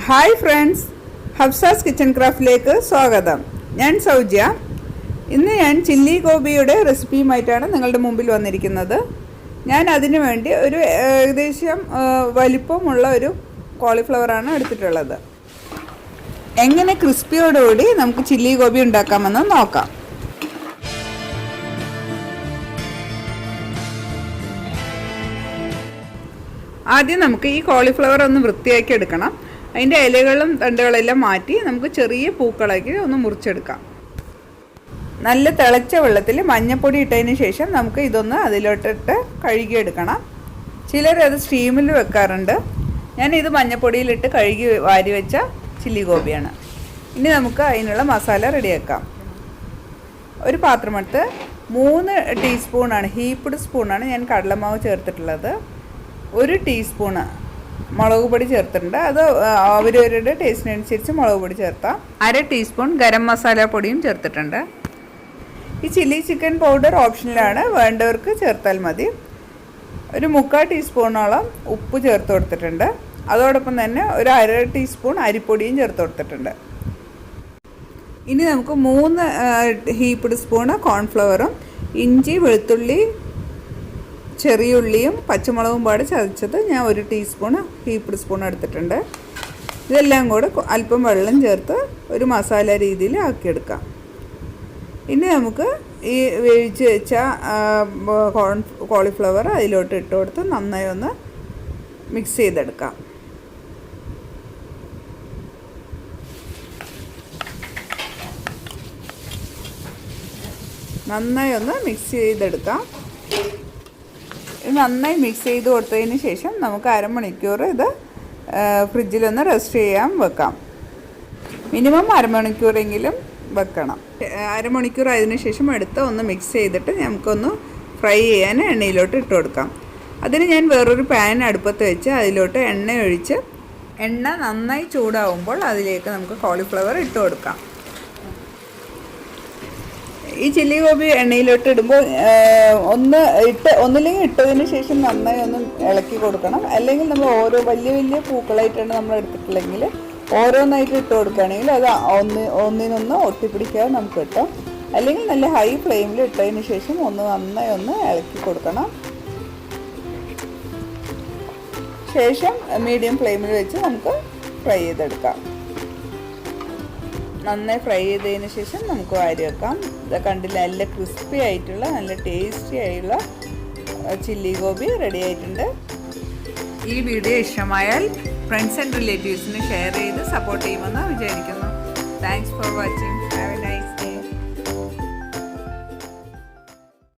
Hi friends, ഹഫ്സാസ് kitchen ക്രാഫ്റ്റിലേക്ക് സ്വാഗതം. ഞാൻ സൗജ്യ. ഇന്ന് ഞാൻ ചില്ലി ഗോപിയുടെ റെസിപ്പിയുമായിട്ടാണ് നിങ്ങളുടെ മുമ്പിൽ വന്നിരിക്കുന്നത്. ഞാൻ അതിനു വേണ്ടി ഒരു ഏകദേശം വലിപ്പമുള്ള ഒരു കോളിഫ്ലവറാണ് എടുത്തിട്ടുള്ളത്. എങ്ങനെ ക്രിസ്പിയോടുകൂടി നമുക്ക് ചില്ലി ഗോബി ഉണ്ടാക്കാമെന്ന് നോക്കാം. ആദ്യം നമുക്ക് ഈ കോളിഫ്ലവർ ഒന്ന് വൃത്തിയാക്കി എടുക്കണം. അതിൻ്റെ ഇലകളും തണ്ടുകളെല്ലാം മാറ്റി നമുക്ക് ചെറിയ പൂക്കളാക്കി ഒന്ന് മുറിച്ചെടുക്കാം. നല്ല തിളച്ച വെള്ളത്തിൽ മഞ്ഞൾപ്പൊടി ഇട്ടതിന് ശേഷം നമുക്ക് ഇതൊന്ന് അതിലോട്ടിട്ട് കഴുകിയെടുക്കണം. ചിലർ അത് സ്റ്റീമിൽ വെക്കാറുണ്ട്. ഞാനിത് മഞ്ഞൾപ്പൊടിയിലിട്ട് കഴുകി വാരി വെച്ച ചില്ലി ഗോപിയാണ്. ഇനി നമുക്ക് അതിനുള്ള മസാല റെഡിയാക്കാം. ഒരു പാത്രമെടുത്ത് 3 ടീസ്പൂണാണ്, ഹീപ്ഡ് സ്പൂണാണ് ഞാൻ കടലമാവ് ചേർത്തിട്ടുള്ളത്. 1 ടീസ്പൂണ് മുളക് പൊടി ചേർത്തിട്ടുണ്ട്. അത് അവരവരുടെ ടേസ്റ്റിനനുസരിച്ച് മുളക് പൊടി ചേർത്താം. 1/2 ടീസ്പൂൺ ഗരം മസാല പൊടിയും ചേർത്തിട്ടുണ്ട്. ഈ ചില്ലി ചിക്കൻ പൗഡർ ഓപ്ഷനിലാണ്, വേണ്ടവർക്ക് ചേർത്താൽ മതി. ഒരു 3/4 ടീസ്പൂണോളം ഉപ്പ് ചേർത്ത് കൊടുത്തിട്ടുണ്ട്. അതോടൊപ്പം തന്നെ ഒരു 1/2 ടീസ്പൂൺ അരിപ്പൊടിയും ചേർത്ത് കൊടുത്തിട്ടുണ്ട്. ഇനി നമുക്ക് 3 ഹീപ്ഡ് സ്പൂണ് കോൺഫ്ലവറും ഇഞ്ചി, വെളുത്തുള്ളി, ചെറിയുള്ളിയും പച്ചമുളകും പാട് ചതച്ചത് ഞാൻ 1 ടീസ്പൂൺ ഹീപ്ഡ് സ്പൂൺ എടുത്തിട്ടുണ്ട്. ഇതെല്ലാം കൂടെ അല്പം വെള്ളം ചേർത്ത് ഒരു മസാല രീതിയിൽ ആക്കിയെടുക്കാം. ഇനി നമുക്ക് ഈ വേവിച്ച് വെച്ച കോളിഫ്ലവർ അതിലോട്ട് ഇട്ട് കൊടുത്ത് നന്നായി ഒന്ന് മിക്സ് ചെയ്തെടുക്കാം. നന്നായി ഒന്ന് മിക്സ് ചെയ്തെടുക്കാം. നന്നായി മിക്സ് ചെയ്ത് കൊടുത്തതിന് ശേഷം നമുക്ക് അരമണിക്കൂർ ഇത് ഫ്രിഡ്ജിലൊന്ന് റെസ്റ്റ് ചെയ്യാൻ വെക്കാം. മിനിമം അരമണിക്കൂറെങ്കിലും വെക്കണം. അരമണിക്കൂർ ആയതിനു ശേഷം എടുത്ത് ഒന്ന് മിക്സ് ചെയ്തിട്ട് നമുക്കൊന്ന് ഫ്രൈ ചെയ്യാൻ എണ്ണയിലോട്ട് ഇട്ട് കൊടുക്കാം. അതിന് ഞാൻ വേറൊരു പാൻ അടുപ്പത്ത് വെച്ച് അതിലോട്ട് എണ്ണ ഒഴിച്ച് എണ്ണ നന്നായി ചൂടാവുമ്പോൾ അതിലേക്ക് നമുക്ക് കോളിഫ്ലവർ ഇട്ട് കൊടുക്കാം. ഈ ചില്ലി ഗോബി എണ്ണയിലോട്ട് ഇടുമ്പോൾ ഒന്നില്ലെങ്കിൽ ഇട്ടതിന് ശേഷം നന്നായി ഒന്ന് ഇളക്കി കൊടുക്കണം. അല്ലെങ്കിൽ നമ്മൾ ഓരോ വലിയ വലിയ പൂക്കളായിട്ടാണ് നമ്മൾ എടുത്തിട്ടില്ലെങ്കിൽ ഓരോന്നായിട്ട് ഇട്ട് കൊടുക്കുകയാണെങ്കിൽ അത് ഒന്നിനൊന്ന് ഒട്ടിപ്പിടിക്കാതെ നമുക്ക് കിട്ടും. അല്ലെങ്കിൽ നല്ല ഹൈ ഫ്ലെയിമിൽ ഇട്ടതിന് ശേഷം നന്നായി ഒന്ന് ഇളക്കി കൊടുക്കണം. ശേഷം മീഡിയം ഫ്ലെയിമിൽ വെച്ച് നമുക്ക് ഫ്രൈ ചെയ്തെടുക്കാം. നന്നായി ഫ്രൈ ചെയ്തതിന് ശേഷം നമുക്ക് വാരി വെക്കാം. ഇത് കണ്ടില്ല, നല്ല ക്രിസ്പി ആയിട്ടുള്ള നല്ല ടേസ്റ്റി ആയിട്ടുള്ള ചില്ലി ഗോബി റെഡി ആയിട്ടുണ്ട്. ഈ വീഡിയോ ഇഷ്ടമായാൽ ഫ്രണ്ട്സ് ആൻഡ് റിലേറ്റീവ്സിന് ഷെയർ ചെയ്ത് സപ്പോർട്ട് ചെയ്യുമെന്ന് വിചാരിക്കുന്നു. Thanks for watching. Have A nice